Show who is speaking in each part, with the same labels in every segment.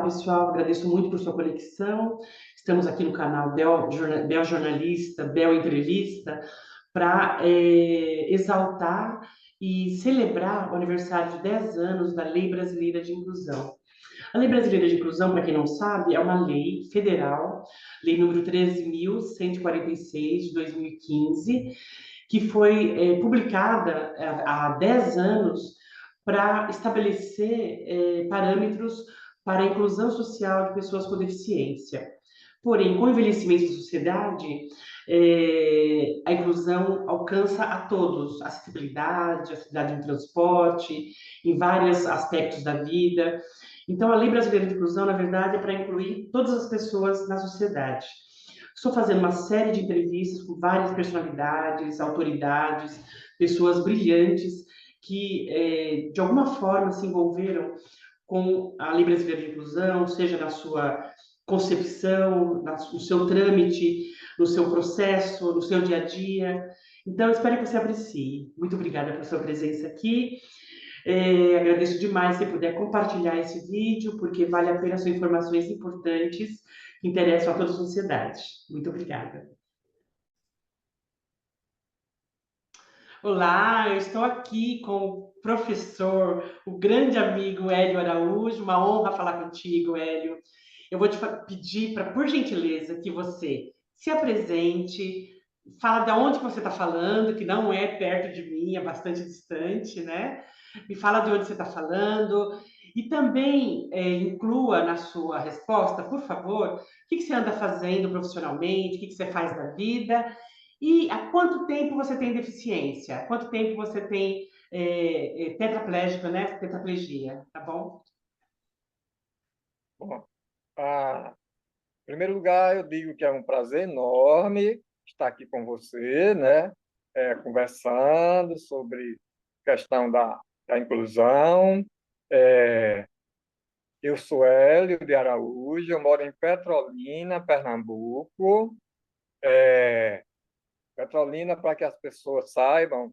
Speaker 1: pessoal. Agradeço muito por sua conexão. Estamos aqui no canal Bel Jornalista, Bel Entrevista, para exaltar e celebrar o aniversário de 10 anos da Lei Brasileira de Inclusão. A Lei Brasileira de Inclusão, para quem não sabe, é uma lei federal, lei número 13.146 de 2015, que foi publicada há 10 anos para estabelecer parâmetros para a inclusão social de pessoas com deficiência. Porém, com o envelhecimento da sociedade, a inclusão alcança a todos, a acessibilidade no transporte, em vários aspectos da vida. Então, a Lei Brasileira de Inclusão, na verdade, é para incluir todas as pessoas na sociedade. Estou fazendo uma série de entrevistas com várias personalidades, autoridades, pessoas brilhantes que, de alguma forma, se envolveram com a Lei Brasileira de Inclusão, seja na sua concepção, no seu trâmite, no seu processo, no seu dia a dia. Então, espero que você aprecie. Muito obrigada por sua presença aqui. Agradeço demais se puder compartilhar esse vídeo, porque vale a pena, são informações importantes que interessam a toda a sociedade. Muito obrigada. Olá, eu estou aqui com o professor, o grande amigo Hélio Araújo. Uma honra falar contigo, Hélio. Eu vou te pedir para, por gentileza, que você se apresente, fala de onde que você está falando, que não é perto de mim, é bastante distante, né? Me fala de onde você está falando e também inclua na sua resposta, por favor, o que que você anda fazendo profissionalmente, o que que você faz da vida e há quanto tempo você tem deficiência, há quanto tempo você tem tetraplégico, né? Tetraplegia, tá bom?
Speaker 2: Bom, em primeiro lugar, eu digo que é um prazer enorme estar aqui com você, né? Conversando sobre a questão da inclusão. É, eu sou Hélio de Araújo, eu moro em Petrolina, Pernambuco. Petrolina, para que as pessoas saibam,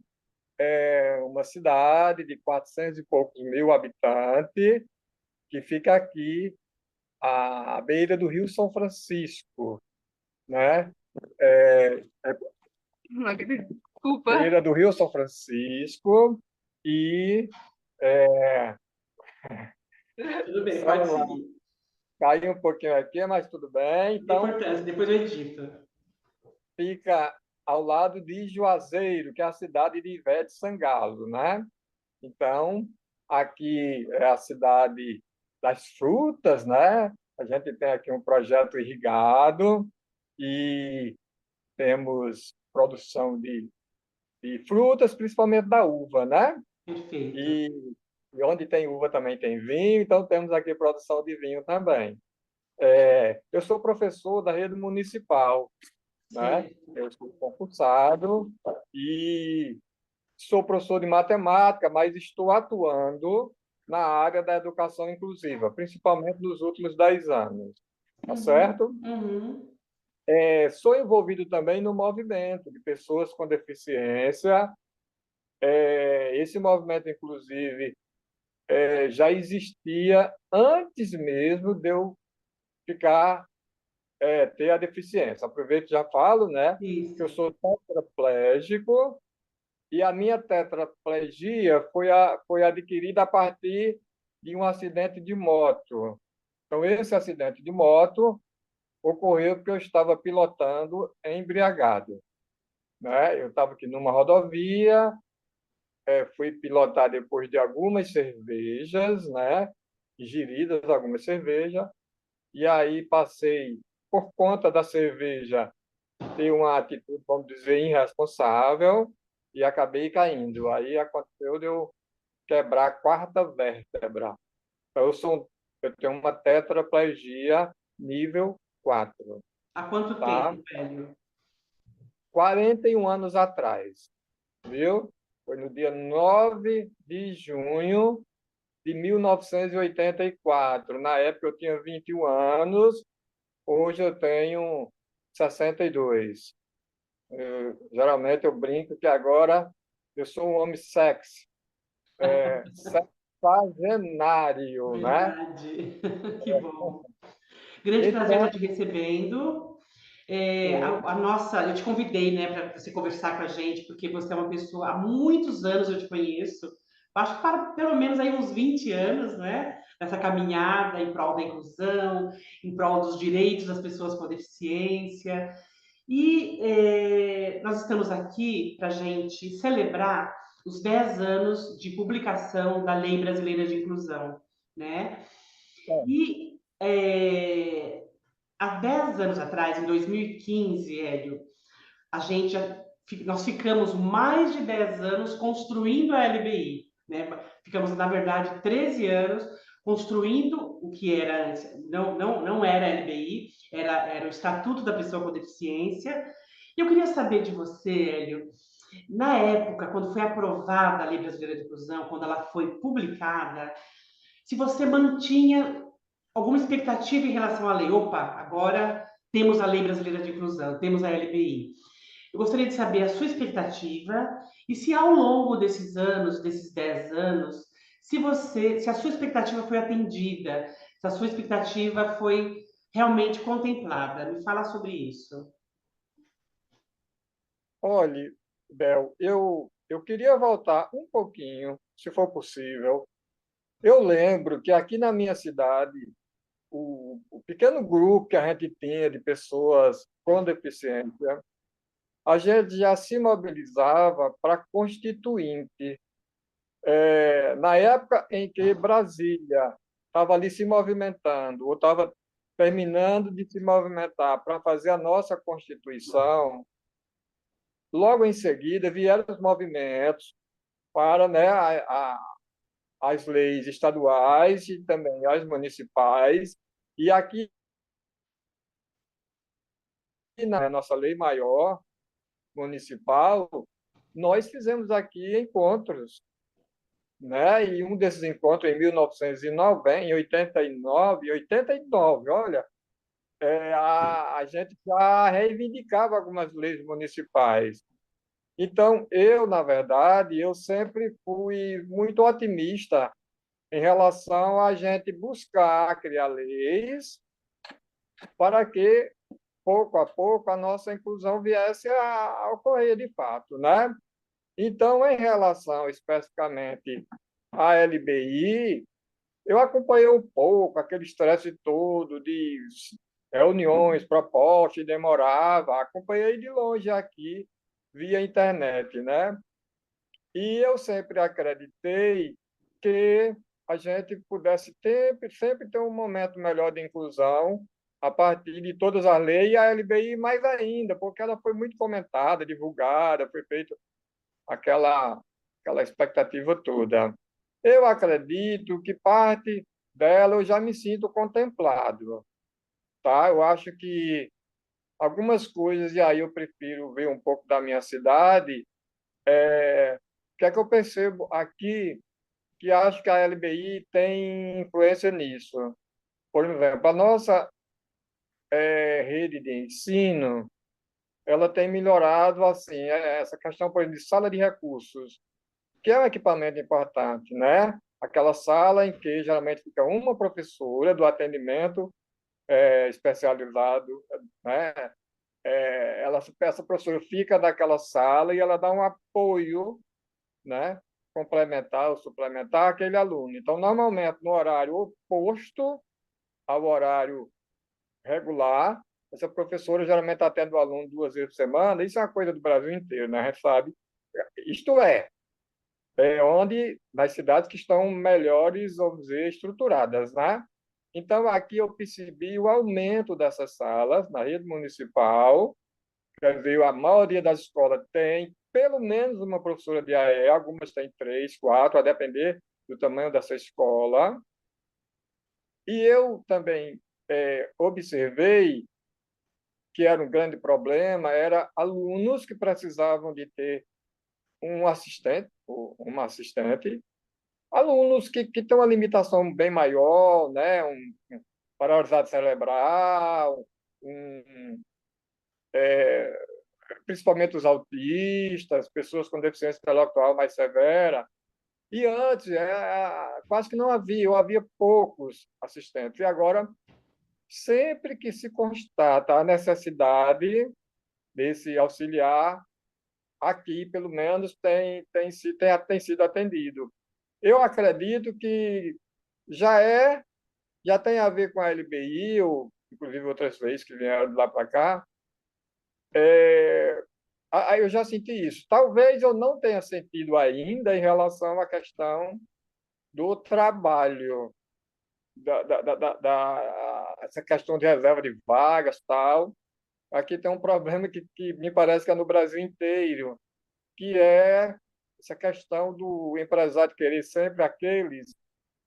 Speaker 2: é uma cidade de 400 e poucos mil habitantes que fica aqui à beira do Rio São Francisco, né? É,
Speaker 3: Não acredito. Desculpa.
Speaker 2: beira do Rio São Francisco e
Speaker 1: Tudo bem, pode
Speaker 2: vamos lá,
Speaker 1: seguir.
Speaker 2: caiu um pouquinho aqui, mas tudo bem.
Speaker 1: Não tem
Speaker 2: Então,
Speaker 1: importância, depois eu edito.
Speaker 2: fica ao lado de Juazeiro, que é a cidade de Ivete Sangalo, né? Então, aqui é a cidade das frutas, né? A gente tem aqui um projeto irrigado e temos produção de frutas, principalmente da uva, né?
Speaker 1: Perfeito.
Speaker 2: E, e onde tem uva também tem vinho, então temos aqui produção de vinho também. Eu sou professor da rede municipal, né?
Speaker 1: Certo.
Speaker 2: Eu sou concursado e sou professor de matemática, mas estou atuando na área da educação inclusiva, principalmente nos últimos 10 anos, tá
Speaker 1: Uhum,
Speaker 2: certo?
Speaker 1: uhum.
Speaker 2: Sou envolvido também no movimento de pessoas com deficiência. Esse movimento, inclusive, já existia antes mesmo de eu ficar, ter a deficiência. Aproveito e já falo, né, que eu
Speaker 1: Isso.
Speaker 2: sou tetraplégico e a minha tetraplegia foi adquirida a partir de um acidente de moto. Então, esse acidente de moto ocorreu porque eu estava pilotando embriagado, né? Eu estava aqui numa rodovia, fui pilotar depois de algumas cervejas, né? Ingeridas algumas cervejas, e aí passei, por conta da cerveja, ter uma atitude, vamos dizer, irresponsável, e acabei caindo. Aí aconteceu de eu quebrar a quarta vértebra. Então, eu tenho uma tetraplegia nível 4,
Speaker 1: Há quanto
Speaker 2: tá?
Speaker 1: tempo, velho?
Speaker 2: 41 anos atrás, viu? Foi no dia 9 de junho de 1984. Na época eu tinha 21 anos, hoje eu tenho 62. Geralmente eu brinco que agora eu sou um homem sexy. sexagenário, né?
Speaker 1: Verdade. Que bom. Grande prazer
Speaker 2: Então,
Speaker 1: estar te recebendo. A nossa, eu te convidei, né, para você conversar com a gente, porque você é uma pessoa, há muitos anos eu te conheço, acho que para pelo menos aí uns 20 anos, né, nessa caminhada em prol da inclusão, em prol dos direitos das pessoas com deficiência. E nós estamos aqui para a gente celebrar os 10 anos de publicação da Lei Brasileira de Inclusão, né? E há 10 anos atrás, em 2015, Hélio, a gente nós ficamos mais de 10 anos construindo a LBI, né? Ficamos, na verdade, 13 anos construindo o que era antes, não era a LBI, era o Estatuto da Pessoa com Deficiência. E eu queria saber de você, Hélio, na época, quando foi aprovada a Lei Brasileira de Inclusão, quando ela foi publicada, se você mantinha alguma expectativa em relação à lei. Opa, agora temos a Lei Brasileira de Inclusão, temos a LBI. Eu gostaria de saber a sua expectativa e se ao longo desses anos, desses 10 anos, se a sua expectativa foi atendida, se a sua expectativa foi realmente contemplada. Me fala sobre isso.
Speaker 2: olhe, Bel, eu queria voltar um pouquinho, se for possível. Eu lembro que aqui na minha cidade, o pequeno grupo que a gente tinha de pessoas com deficiência, a gente já se mobilizava para constituinte. Na época em que Brasília estava ali se movimentando, ou estava terminando de se movimentar para fazer a nossa Constituição, logo em seguida vieram os movimentos para, né, as leis estaduais e também as municipais, e aqui na nossa lei maior municipal, nós fizemos aqui encontros, né? E um desses encontros em 1990, em 89, olha, a gente já reivindicava algumas leis municipais. Então, na verdade, eu sempre fui muito otimista em relação a gente buscar criar leis para que, pouco a pouco, a nossa inclusão viesse a ocorrer de fato, né? Então, em relação especificamente à LBI, eu acompanhei um pouco aquele estresse todo de reuniões, propostas, demorava, acompanhei de longe aqui via internet, né? E eu sempre acreditei que a gente pudesse sempre ter um momento melhor de inclusão a partir de todas as leis, e a LBI mais ainda, porque ela foi muito comentada, divulgada, foi feita aquela expectativa toda. Eu acredito que parte dela eu já me sinto contemplado, tá? Eu acho que algumas coisas, e aí eu prefiro ver um pouco da minha cidade, o que é que eu percebo aqui que acho que a LBI tem influência nisso. Por exemplo, a nossa rede de ensino, ela tem melhorado assim, essa questão, por exemplo, de sala de recursos, que é um equipamento importante, né? Aquela sala em que geralmente fica uma professora do atendimento especializado, né? Essa professora fica naquela sala e ela dá um apoio, né? Complementar ou suplementar àquele aluno. Então, normalmente, no horário oposto ao horário regular, essa professora geralmente atende o aluno 2 vezes por semana. Isso é uma coisa do Brasil inteiro, né? A gente sabe. Isto onde nas cidades que estão melhores, vamos dizer, estruturadas, né? Então, aqui eu percebi o aumento dessas salas na rede municipal, quer dizer, a maioria das escolas tem pelo menos uma professora de AE, algumas têm 3, 4, a depender do tamanho dessa escola. E eu também observei que era um grande problema, era alunos que precisavam de ter um assistente ou uma assistente, alunos que têm uma limitação bem maior, né? Paralisado cerebral, um, principalmente os autistas, pessoas com deficiência intelectual mais severa. E antes, quase que não havia, ou havia poucos assistentes. E agora, sempre que se constata a necessidade desse auxiliar, aqui, pelo menos, tem sido atendido. Eu acredito que já já tem a ver com a LBI, ou inclusive outras vezes que vieram de lá para cá. Aí eu já senti isso. Talvez eu não tenha sentido ainda em relação à questão do trabalho, essa questão de reserva de vagas, tal. Aqui tem um problema que me parece que é no Brasil inteiro, que é essa questão do empresário querer sempre aqueles,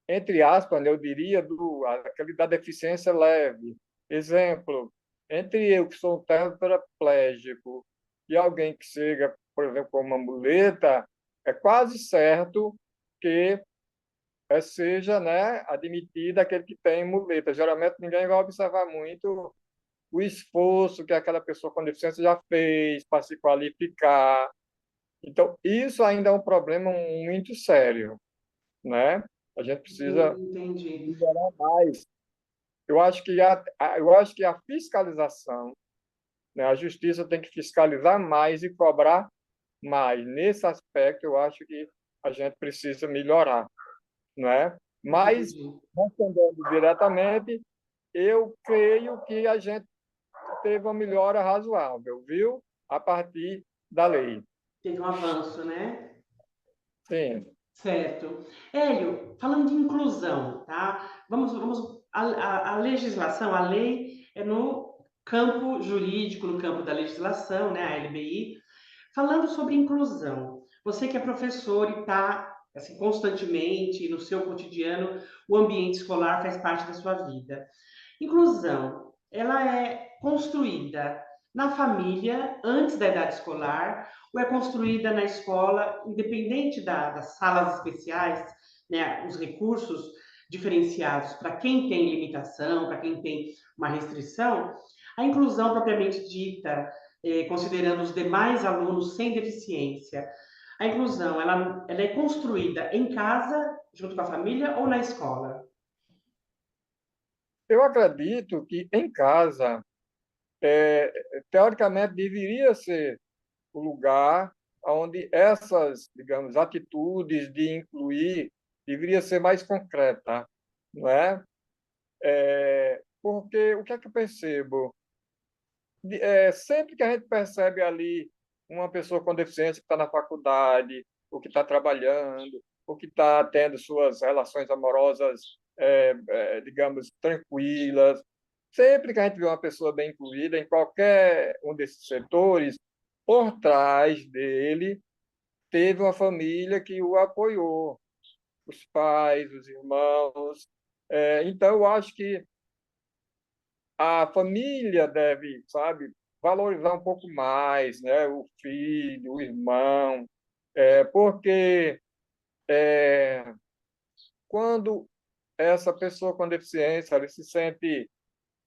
Speaker 2: entre aspas, né, eu diria, aquele da deficiência leve. Exemplo, entre eu, que sou um tetraplégico, e alguém que chega, por exemplo, com uma muleta, é quase certo que seja, né, admitido aquele que tem muleta. Geralmente, ninguém vai observar muito o esforço que aquela pessoa com deficiência já fez para se qualificar. Então, isso ainda é um problema muito sério, né? A gente precisa
Speaker 1: Entendi.
Speaker 2: melhorar mais. Eu acho que a fiscalização, né? A justiça tem que fiscalizar mais e cobrar mais. Nesse aspecto, eu acho que a gente precisa melhorar, né? Mas,
Speaker 1: Entendi.
Speaker 2: respondendo diretamente, eu creio que a gente teve uma melhora razoável, viu? A partir da lei.
Speaker 1: Teve um avanço, né?
Speaker 2: Sim.
Speaker 1: Certo. Hélio, falando de inclusão, tá? A legislação, a lei é no campo jurídico, no campo da legislação, né? A LBI. Falando sobre inclusão, você que é professor e está assim, constantemente no seu cotidiano, o ambiente escolar faz parte da sua vida. Inclusão, ela é construída na família antes da idade escolar ou é construída na escola, independente das salas especiais, né, os recursos diferenciados para quem tem limitação, para quem tem uma restrição, a inclusão propriamente dita, considerando os demais alunos sem deficiência, a inclusão ela é construída em casa, junto com a família ou na escola?
Speaker 2: Eu acredito que em casa, teoricamente, deveria ser o lugar onde essas, digamos, atitudes de incluir deveria ser mais concreta, não é? Porque o que é que eu percebo? Sempre que a gente percebe ali uma pessoa com deficiência que está na faculdade, ou que está trabalhando, ou que está tendo suas relações amorosas, digamos, tranquilas, sempre que a gente vê uma pessoa bem incluída em qualquer um desses setores, por trás dele teve uma família que o apoiou, os pais, os irmãos. Então, eu acho que a família deve, sabe, valorizar um pouco mais, né, o filho, o irmão, porque quando essa pessoa com deficiência ela se sente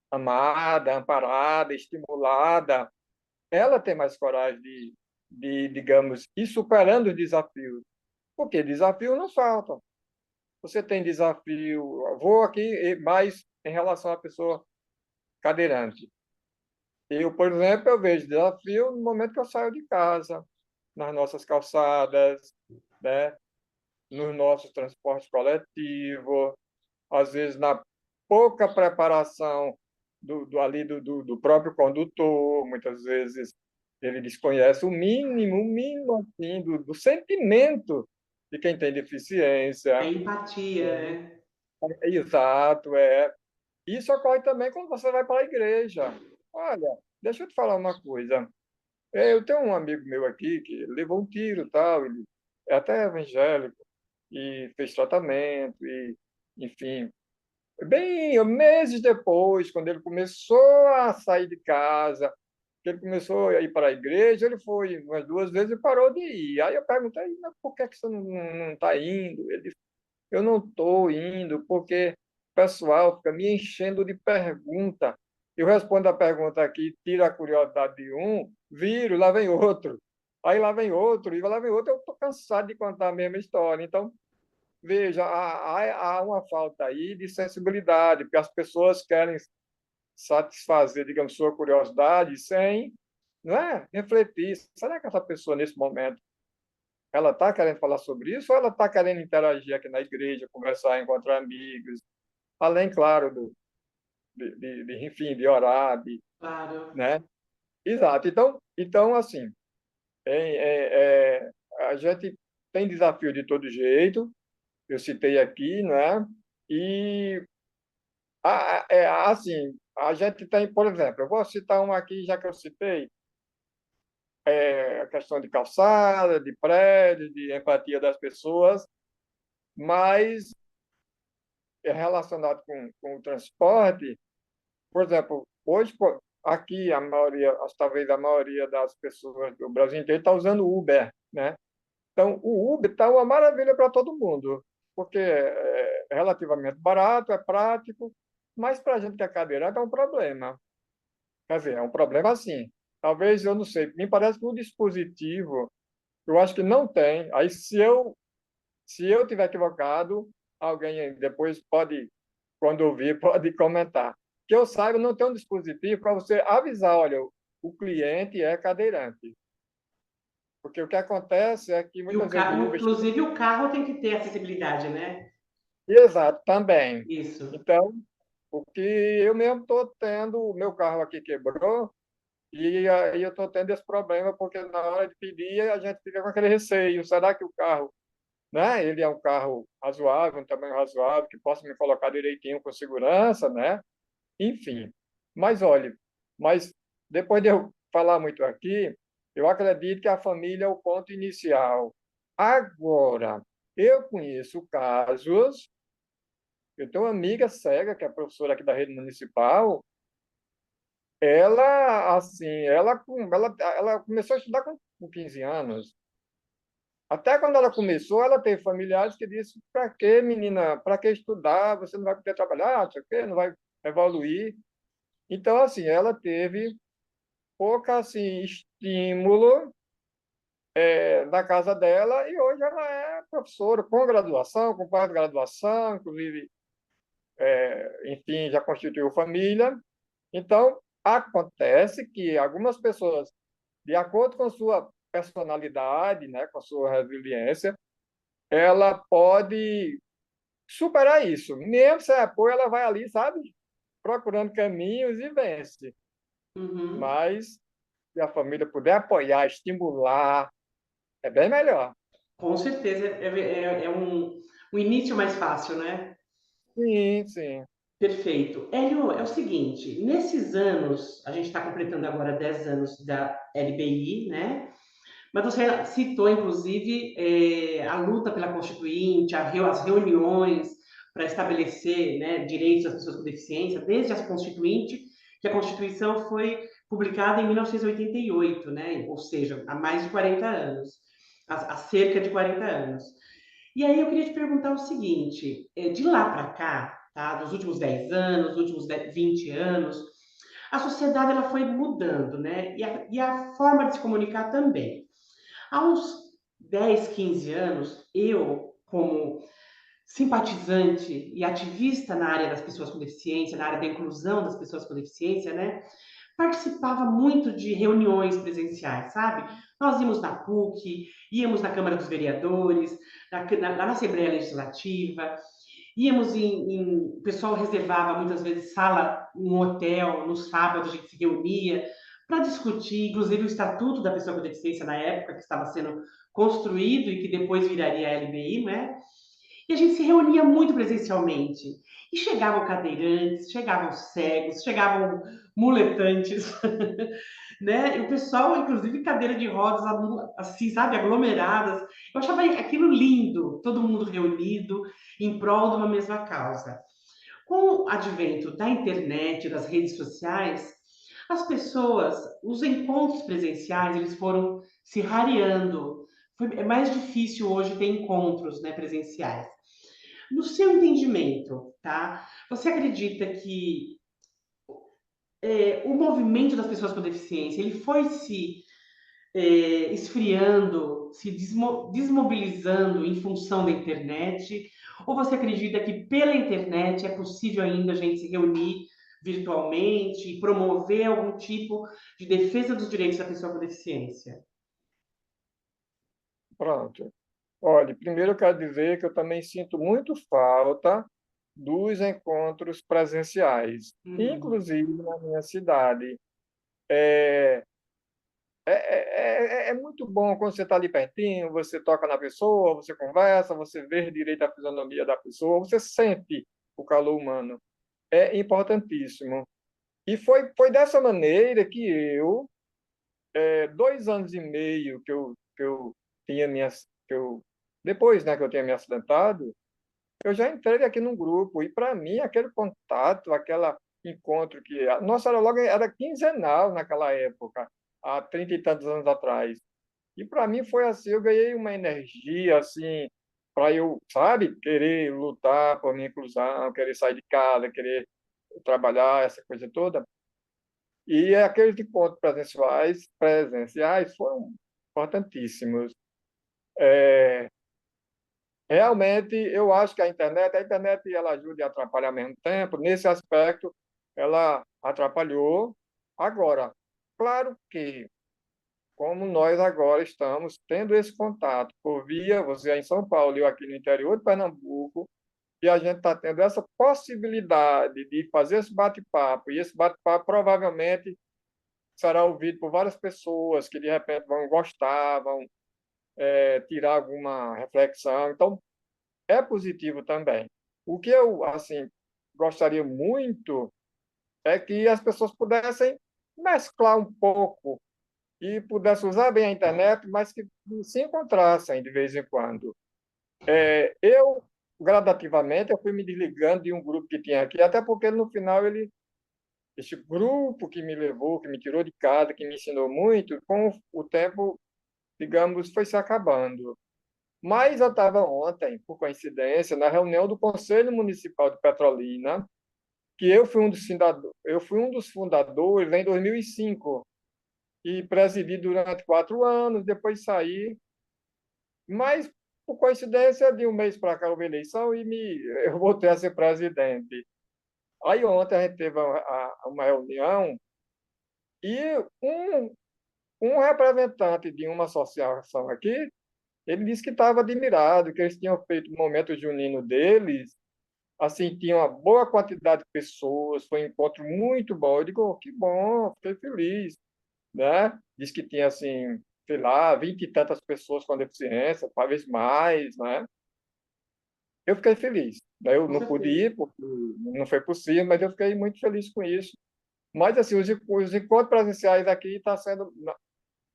Speaker 2: amada, amparada, estimulada, ela tem mais coragem digamos, ir superando os desafios, porque desafios não faltam. Você tem desafio, vou aqui mais em relação à pessoa cadeirante. Eu, por exemplo, eu vejo desafio no momento que eu saio de casa, nas nossas calçadas, né? Nos nossos transportes coletivos, às vezes na pouca preparação do próprio condutor, muitas vezes ele desconhece o mínimo assim, do sentimento de quem tem
Speaker 1: É
Speaker 2: deficiência.
Speaker 1: empatia, né?
Speaker 2: Exato, é. Isso ocorre também quando você vai para a igreja. Olha, deixa eu te falar uma coisa. Eu tenho um amigo meu aqui que levou um tiro, tal, ele é até evangélico e fez tratamento e, enfim, bem meses depois, quando ele começou a sair de casa, que ele começou a ir para a igreja, ele foi umas duas vezes e parou de ir. Aí eu perguntei, mas por que que você não está indo? Ele disse, eu não estou indo porque o pessoal fica me enchendo de pergunta. Eu respondo a pergunta aqui, tiro a curiosidade de um, viro, lá vem outro. Aí lá vem outro, e lá vem outro. Eu estou cansado de contar a mesma história. Então, veja, há uma falta aí de sensibilidade, porque as pessoas querem satisfazer, digamos, sua curiosidade sem, não é, refletir. Será que essa pessoa, nesse momento, ela está querendo falar sobre isso ou ela está querendo interagir aqui na igreja, conversar, encontrar amigos, além, claro, enfim, de orar,
Speaker 1: Claro.
Speaker 2: né? Exato. Então assim, a gente tem desafio de todo jeito, eu citei aqui, né? E, assim, a gente tem, por exemplo, eu vou citar um aqui, já que eu citei, a questão de calçada, de prédio, de empatia das pessoas, mas é relacionado com o transporte. Por exemplo, hoje, pô, aqui, talvez a maioria das pessoas do Brasil inteiro está usando Uber, né? Então, o Uber está uma maravilha para todo mundo, porque é relativamente barato, é prático, mas para a gente que é cadeirante é um problema. Quer dizer, é um problema assim. Talvez, eu não sei, me parece que o dispositivo, eu acho que não tem. Aí, se eu tiver equivocado, alguém depois pode, quando ouvir, pode comentar. Que eu saiba, não tem um dispositivo para você avisar, olha, o cliente é cadeirante. Porque o que acontece é que
Speaker 1: E o
Speaker 2: muitas vezes o
Speaker 1: carro,
Speaker 2: Uber...
Speaker 1: inclusive o carro tem que ter acessibilidade, né?
Speaker 2: Exato, também.
Speaker 1: Isso.
Speaker 2: Então, o que eu mesmo estou tendo, o meu carro aqui quebrou, e aí eu estou tendo esse problema, porque na hora de pedir, a gente fica com aquele receio. Será que o carro, né? Ele é um carro razoável, um tamanho razoável, que possa me colocar direitinho com segurança, né? Enfim. Mas olhe, mas depois de eu falar muito aqui, eu acredito que a família é o ponto inicial. Agora, eu conheço casos, eu tenho uma amiga cega, que é professora aqui da rede municipal, ela, assim, ela começou a estudar com 15 anos. Até quando ela começou, ela teve familiares que disseram: para que, menina? Para que estudar? Você não vai poder trabalhar, não sei o quê, não vai evoluir. Então, assim, ela teve pouco assim, estímulo na casa dela e hoje ela é professora com graduação, com pós-graduação, inclusive, enfim, já constituiu família. Então, acontece que algumas pessoas, de acordo com sua personalidade, né, com sua resiliência, ela pode superar isso. Mesmo sem apoio, ela vai ali, sabe, procurando caminhos e vence.
Speaker 1: Uhum.
Speaker 2: Mas se a família puder apoiar, estimular, é bem melhor.
Speaker 1: Com certeza é um início mais fácil, né?
Speaker 2: Sim, sim.
Speaker 1: Perfeito. Hélio, é o seguinte, nesses anos, a gente está completando agora 10 anos da LBI, né? Mas você citou, inclusive, a luta pela Constituinte, as reuniões para estabelecer, né, direitos das pessoas com deficiência, desde a Constituinte, que a Constituição foi publicada em 1988, né? Ou seja, há mais de 40 anos, há cerca de 40 anos. E aí eu queria te perguntar o seguinte, de lá para cá, tá, dos últimos 10 anos, dos últimos 20 anos, a sociedade ela foi mudando, né? E a forma de se comunicar também. Há uns 10, 15 anos, eu, como simpatizante e ativista na área das pessoas com deficiência, na área da inclusão das pessoas com deficiência, né? Participava muito de reuniões presenciais, sabe? Nós íamos na PUC, íamos na Câmara dos Vereadores, lá na Assembleia Legislativa, o pessoal reservava muitas vezes sala em um hotel, no sábado a gente se reunia para discutir, inclusive o Estatuto da Pessoa com Deficiência na época, que estava sendo construído e que depois viraria a LBI, né? E a gente se reunia muito presencialmente. E chegavam cadeirantes, chegavam cegos, chegavam muletantes, né? E o pessoal, inclusive, cadeira de rodas, assim, sabe, aglomeradas. Eu achava aquilo lindo, todo mundo reunido em prol de uma mesma causa. Com o advento da internet, das redes sociais, as pessoas, os encontros presenciais, eles foram se rareando. É mais difícil hoje ter encontros, né, presenciais. No seu entendimento, tá? Você acredita que o movimento das pessoas com deficiência ele foi se esfriando, se desmobilizando em função da internet? Ou você acredita que pela internet é possível ainda a gente se reunir virtualmente e promover algum tipo de defesa dos direitos da pessoa com deficiência?
Speaker 2: Pronto. Olha, primeiro eu quero dizer que eu também sinto muito falta dos encontros presenciais,
Speaker 1: Uhum.
Speaker 2: inclusive na minha cidade. É muito bom quando você está ali pertinho, você toca na pessoa, você conversa, você vê direito a fisionomia da pessoa, você sente o calor humano. É importantíssimo. E foi dessa maneira que eu, 2 anos e meio que eu tinha depois, né, que eu tinha me acidentado, eu já entrei aqui num grupo, e para mim aquele contato, aquele encontro que... Nossa aerolog era quinzenal naquela época, há 30 e tantos anos atrás. E para mim foi assim, eu ganhei uma energia assim, para eu, sabe, querer lutar por minha inclusão, querer sair de casa, querer trabalhar, essa coisa toda. E aqueles encontros presenciais foram importantíssimos. Realmente, eu acho que a internet ela ajuda e atrapalha ao mesmo tempo. Nesse aspecto, ela atrapalhou. Agora, claro que, como nós agora estamos tendo esse contato por via, você é em São Paulo e eu aqui no interior de Pernambuco, e a gente está tendo essa possibilidade de fazer esse bate-papo, e esse bate-papo provavelmente será ouvido por várias pessoas que, de repente, vão gostar, vão tirar alguma reflexão. Então, é positivo também. O que eu, assim, gostaria muito é que as pessoas pudessem mesclar um pouco e pudessem usar bem a internet, mas que se encontrassem de vez em quando. Eu, gradativamente, eu fui me desligando de um grupo que tinha aqui, até porque no final esse grupo que me levou, que me tirou de casa, que me ensinou muito, com o tempo, digamos, foi se acabando. Mas eu estava ontem, por coincidência, na reunião do Conselho Municipal de Petrolina, que eu fui um dos fundadores em 2005 e presidi durante 4 anos, depois saí, mas por coincidência de um mês para cá houve eleição e eu voltei a ser presidente. Aí ontem a gente teve uma reunião e um representante de uma associação aqui, ele disse que estava admirado, que eles tinham feito o momento junino deles, assim, tinha uma boa quantidade de pessoas, foi um encontro muito bom. Eu digo, "Oh, que bom, fiquei feliz, né?" Diz que tinha, assim, sei lá, 20 e tantas pessoas com deficiência, talvez mais, né? Eu fiquei feliz. Né? Eu
Speaker 1: Com
Speaker 2: não pude
Speaker 1: certeza.
Speaker 2: ir, porque não foi possível, mas eu fiquei muito feliz com isso. Mas, assim, os encontros presenciais aqui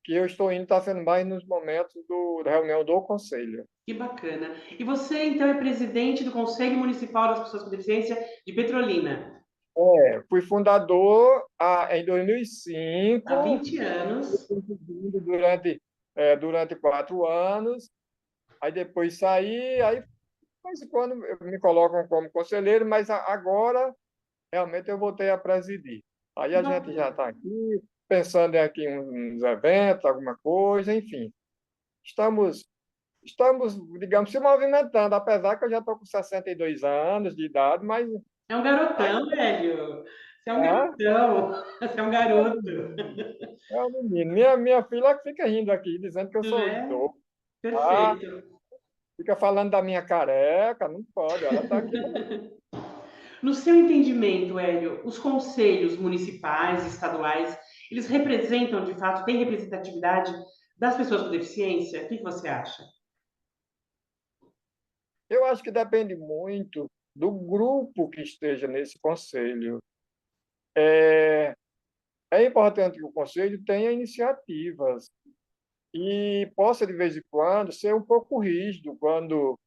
Speaker 2: que eu estou indo, está sendo mais nos momentos da reunião do conselho.
Speaker 1: Que bacana. E você, então, é presidente do Conselho Municipal das Pessoas com Deficiência de Petrolina
Speaker 2: Fui fundador em
Speaker 1: há
Speaker 2: 2005,
Speaker 1: 20 anos.
Speaker 2: durante 4 anos, aí depois saí, aí de vez em quando me colocam como conselheiro, mas agora realmente eu voltei a presidir. Aí
Speaker 1: Que
Speaker 2: a gente já
Speaker 1: bacana.
Speaker 2: está aqui, pensando em aqui uns eventos, alguma coisa, enfim. Estamos, estamos, digamos, se movimentando, apesar que eu já estou com 62 anos de idade, mas
Speaker 1: É um garotão,
Speaker 2: ainda
Speaker 1: velho. Você é um
Speaker 2: é,
Speaker 1: garotão. Você é um
Speaker 2: é um
Speaker 1: garoto.
Speaker 2: menino. É um menino. Minha filha que fica rindo aqui, dizendo que eu
Speaker 1: Não
Speaker 2: sou
Speaker 1: é?
Speaker 2: idoso. Ah,
Speaker 1: Perfeito.
Speaker 2: fica falando da minha careca, não pode, ela está aqui.
Speaker 1: No seu entendimento, Hélio, os conselhos municipais, estaduais, eles representam, de fato, têm representatividade das pessoas com deficiência? O que você acha?
Speaker 2: Eu acho que depende muito do grupo que esteja nesse conselho. É, é importante que o conselho tenha iniciativas e possa, de vez em quando, ser um pouco rígido quando,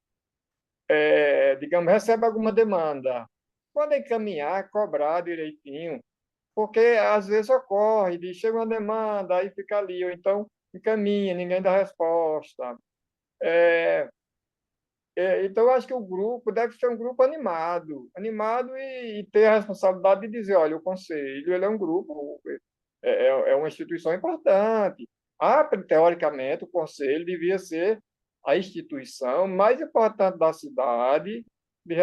Speaker 2: digamos, recebe alguma demanda. Quando encaminhar, cobrar direitinho, porque às vezes ocorre, chega uma demanda, aí fica ali, ou então encaminha, ninguém dá resposta. É, então, eu acho que o grupo deve ser um grupo animado e ter a responsabilidade de dizer, olha, o conselho ele é um grupo, é uma instituição importante, Teoricamente, o conselho devia ser a instituição mais importante da cidade de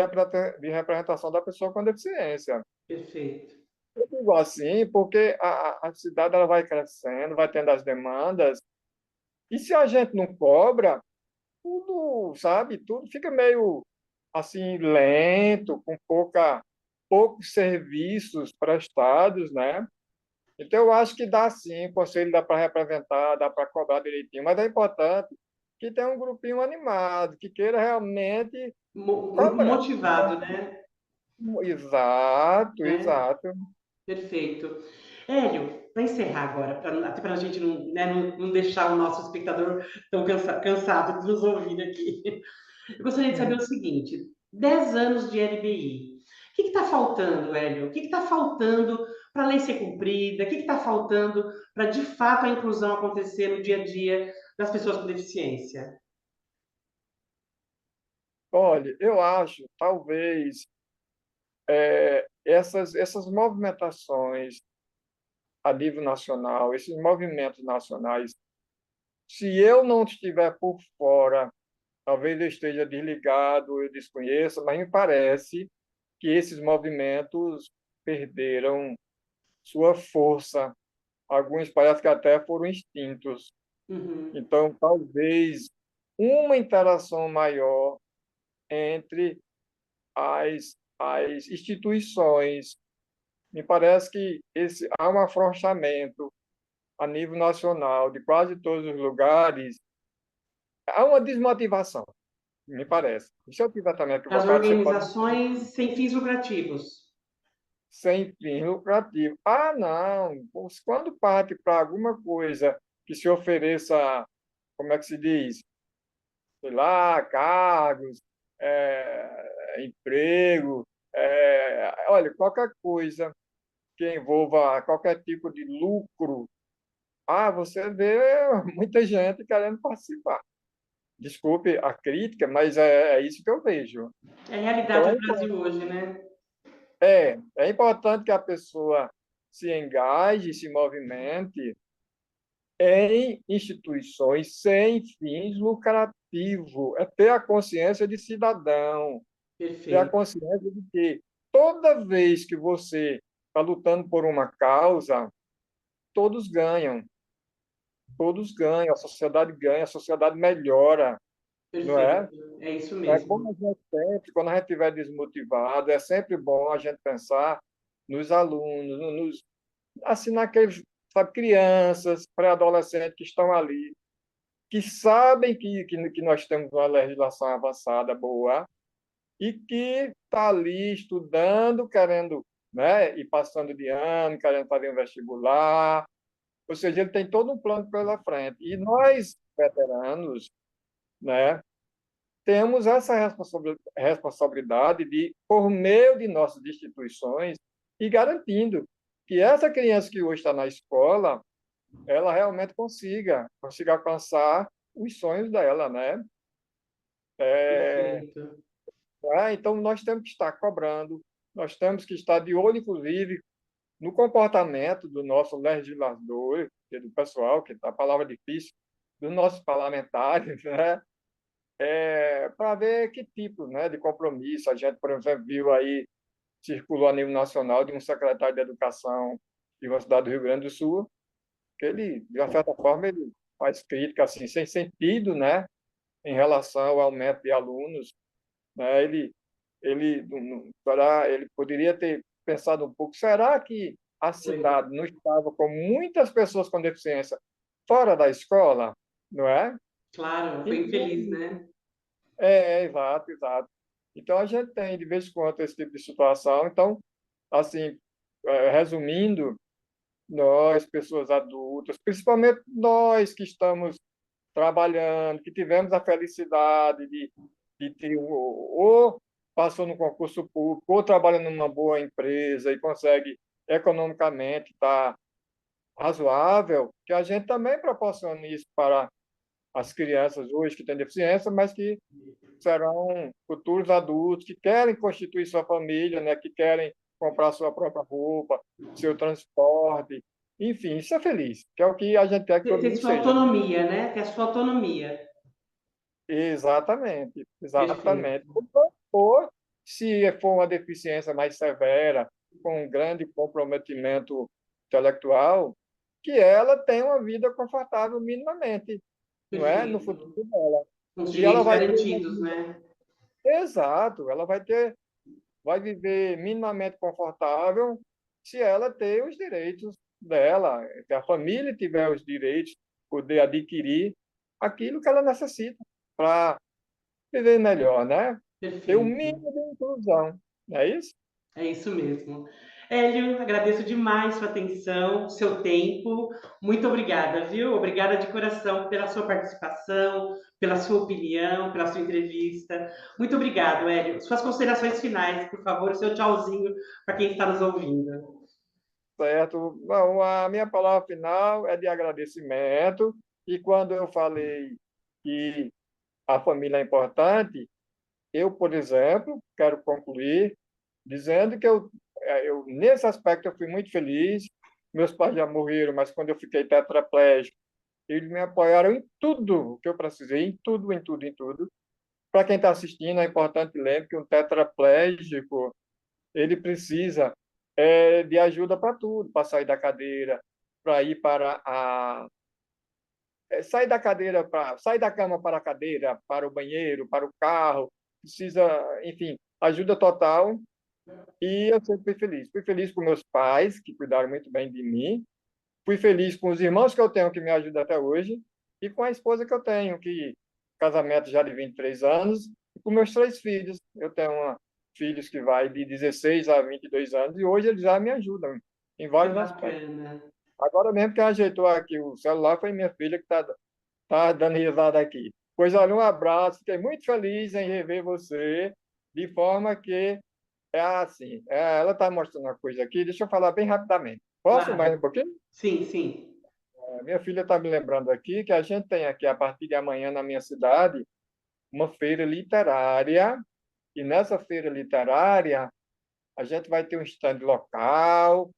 Speaker 2: representação da pessoa com deficiência.
Speaker 1: Perfeito.
Speaker 2: Eu digo assim porque a cidade ela vai crescendo, vai tendo as demandas, e se a gente não cobra, tudo, sabe, tudo fica meio assim lento, com poucos serviços prestados, né? Então, eu acho que dá sim, o conselho dá para representar, dá para cobrar direitinho, mas é importante que tenha um grupinho animado, que queira realmente
Speaker 1: Grupo
Speaker 2: cobrar.
Speaker 1: motivado, né?
Speaker 2: Exato,
Speaker 1: É,
Speaker 2: exato.
Speaker 1: perfeito. Hélio, para encerrar agora, até para a gente não, né, não deixar o nosso espectador tão cansado de nos ouvir aqui. Eu gostaria de saber o seguinte: 10 anos de LBI. O que está faltando, Hélio? O que está faltando para a lei ser cumprida? O que está faltando para, de fato, a inclusão acontecer no dia a dia das pessoas com deficiência?
Speaker 2: Olha, eu acho, talvez, essas movimentações a nível nacional, esses movimentos nacionais, se eu não estiver por fora, talvez eu esteja desligado, eu desconheça, mas me parece que esses movimentos perderam sua força. Alguns parece que até foram extintos.
Speaker 1: Uhum,
Speaker 2: Então, talvez uma interação maior entre as instituições. Me parece que há um afrouxamento a nível nacional de quase todos os lugares. Há uma desmotivação, me parece. Se eu estiver também
Speaker 1: das
Speaker 2: equivocado, você pode
Speaker 1: organizações sem fins lucrativos.
Speaker 2: sem fim lucrativo. Ah, não, pois quando parte para alguma coisa que se ofereça, como é que se diz? Sei lá, cargos, emprego, olha, qualquer coisa que envolva qualquer tipo de lucro, você vê muita gente querendo participar. Desculpe a crítica, mas é isso que eu vejo.
Speaker 1: É a realidade
Speaker 2: Então,
Speaker 1: do Brasil hoje, né?
Speaker 2: é importante que a pessoa se engaje, se movimente em instituições sem fins lucrativos, é ter a consciência de cidadão, ter a
Speaker 1: Perfeito,
Speaker 2: consciência de que toda vez que você está lutando por uma causa, todos ganham, todos ganham, a sociedade melhora, não é?
Speaker 1: perfeito. É isso
Speaker 2: É como
Speaker 1: mesmo.
Speaker 2: a gente sempre, quando a gente estiver desmotivado, é sempre bom a gente pensar nos alunos, assim, naqueles, sabe, crianças, pré-adolescentes que estão ali, que sabem que nós temos uma legislação avançada boa e que está ali estudando, querendo, né, e passando de ano, querendo fazer um vestibular, ou seja, ele tem todo um plano pela frente. E nós, veteranos, né, temos essa responsabilidade de, por meio de nossas instituições, e garantindo que essa criança que hoje está na escola, ela realmente consiga alcançar os sonhos dela, né? É,
Speaker 1: Perfeito.
Speaker 2: então, nós temos que estar cobrando, nós temos que estar de olho, inclusive, no comportamento do nosso legislador, do pessoal, que a palavra é difícil, dos nossos parlamentares, né? Para ver que tipo, né, de compromisso a gente, por exemplo, viu aí, circulou a nível nacional de um secretário de Educação de uma cidade do Rio Grande do Sul, que ele, de uma certa forma, ele faz crítica assim, sem sentido, né, em relação ao aumento de alunos, né? Ele poderia ter pensado um pouco, será que a
Speaker 1: Foi.
Speaker 2: cidade não estava com muitas pessoas com deficiência fora da escola, não é?
Speaker 1: Claro, foi
Speaker 2: Então,
Speaker 1: infeliz, né?
Speaker 2: exato, exato. Então, a gente tem, de vez em quando, esse tipo de situação. Então, assim, resumindo, nós, pessoas adultas, principalmente nós que estamos trabalhando, que tivemos a felicidade de ter, ou passou no concurso público, ou trabalha numa boa empresa e consegue economicamente estar razoável, que a gente também proporcione isso para as crianças hoje que têm deficiência, mas que serão futuros adultos que querem constituir sua família, né, que querem comprar sua própria roupa, seu transporte. enfim, ser feliz, que é o que a gente quer que todo
Speaker 1: Ter
Speaker 2: mundo
Speaker 1: sua
Speaker 2: seja.
Speaker 1: autonomia, né? Ter a sua autonomia.
Speaker 2: Exatamente, exatamente.
Speaker 1: Perfeito.
Speaker 2: Ou, se for uma deficiência mais severa, com um grande comprometimento intelectual, que ela tenha uma vida confortável minimamente, não é? No futuro
Speaker 1: Perfeito.
Speaker 2: dela.
Speaker 1: Com os
Speaker 2: E ela
Speaker 1: direitos
Speaker 2: vai ter uma
Speaker 1: garantidos,
Speaker 2: vida.
Speaker 1: né?
Speaker 2: Exato, ela vai viver minimamente confortável se ela ter os direitos dela, se a família tiver os direitos, poder adquirir aquilo que ela necessita para viver melhor, né? Ter o
Speaker 1: Perfeito.
Speaker 2: mínimo de inclusão, não é isso?
Speaker 1: É isso mesmo. Hélio, agradeço demais sua atenção, seu tempo. Muito obrigada, viu? Obrigada de coração pela sua participação, pela sua opinião, pela sua entrevista. Muito obrigado, Hélio. Suas considerações finais, por favor, seu tchauzinho para quem está nos ouvindo.
Speaker 2: Certo. Bom, a minha palavra final é de agradecimento, e quando eu falei que a família é importante, eu, por exemplo, quero concluir dizendo que nesse aspecto, eu fui muito feliz. Meus pais já morreram, mas quando eu fiquei tetraplégico, eles me apoiaram em tudo o que eu precisei, em tudo, em tudo, em tudo. Para quem está assistindo, é importante lembrar que um tetraplégico, ele precisa de ajuda para tudo, para sair da cadeira, para ir para sair da cadeira, para sair da cama para a cadeira, para o banheiro, para o carro, precisa, enfim, ajuda total. E eu sempre fui feliz. Fui feliz com meus pais, que cuidaram muito bem de mim. Fui feliz com os irmãos que eu tenho, que me ajudam até hoje. E com a esposa que eu tenho, que casamento já de 23 anos. E com meus 3 filhos. Eu tenho filhos que vai de 16 a 22 anos. E hoje eles já me ajudam em
Speaker 1: Que
Speaker 2: vários aspectos.
Speaker 1: bacana.
Speaker 2: Agora mesmo que ajeitou aqui o celular foi minha filha que tá dando risada aqui. Pois olha, um abraço. Fiquei muito feliz em rever você. De forma que assim, ela está mostrando uma coisa aqui, deixa eu falar bem rapidamente. Posso mais
Speaker 1: Claro.
Speaker 2: um pouquinho?
Speaker 1: Sim, sim.
Speaker 2: Minha filha está me lembrando aqui que a gente tem aqui, a partir de amanhã, na minha cidade, uma feira literária, e nessa feira literária a gente vai ter um stand local,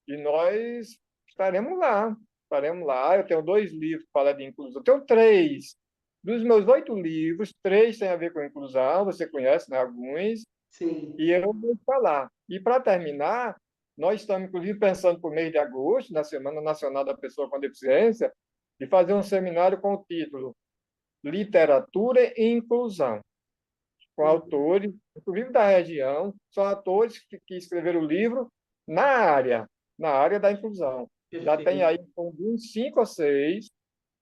Speaker 2: e nós estaremos lá. Estaremos lá. Eu tenho 2 livros que falam de inclusão. Eu tenho 3. Dos meus 8 livros, 3 têm a ver com inclusão, você conhece, né, alguns.
Speaker 1: Sim.
Speaker 2: E eu vou falar. E para terminar, nós estamos, inclusive, pensando para o mês de agosto, na Semana Nacional da Pessoa com Deficiência, de fazer um seminário com o título Literatura e Inclusão, com autores, inclusive da região, são autores que escreveram o livro na área da inclusão. Já tem aí
Speaker 1: Perfeito.
Speaker 2: uns 5 ou 6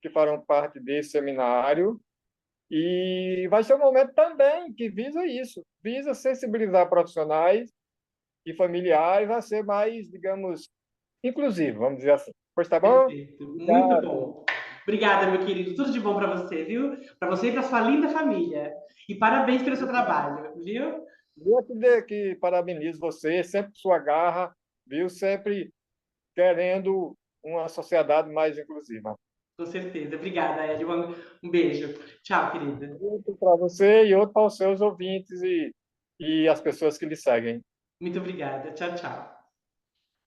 Speaker 2: que farão parte desse seminário, e vai ser um momento também que visa isso, visa sensibilizar profissionais e familiares a ser mais, digamos, inclusivo, vamos dizer assim. Pois tá bom?
Speaker 1: Perfeito. Muito
Speaker 2: Obrigado.
Speaker 1: bom. Obrigada, meu querido. Tudo de bom para você, viu? Para você e para sua linda família. E parabéns pelo seu trabalho, viu?
Speaker 2: Eu que parabenizo você, sempre sua garra, viu? Sempre querendo uma sociedade mais inclusiva.
Speaker 1: Com certeza. Obrigada, Hélio. Um beijo. Tchau, querida.
Speaker 2: Outro para você e outro para os seus ouvintes e as pessoas que lhe seguem.
Speaker 1: Muito obrigada. Tchau, tchau.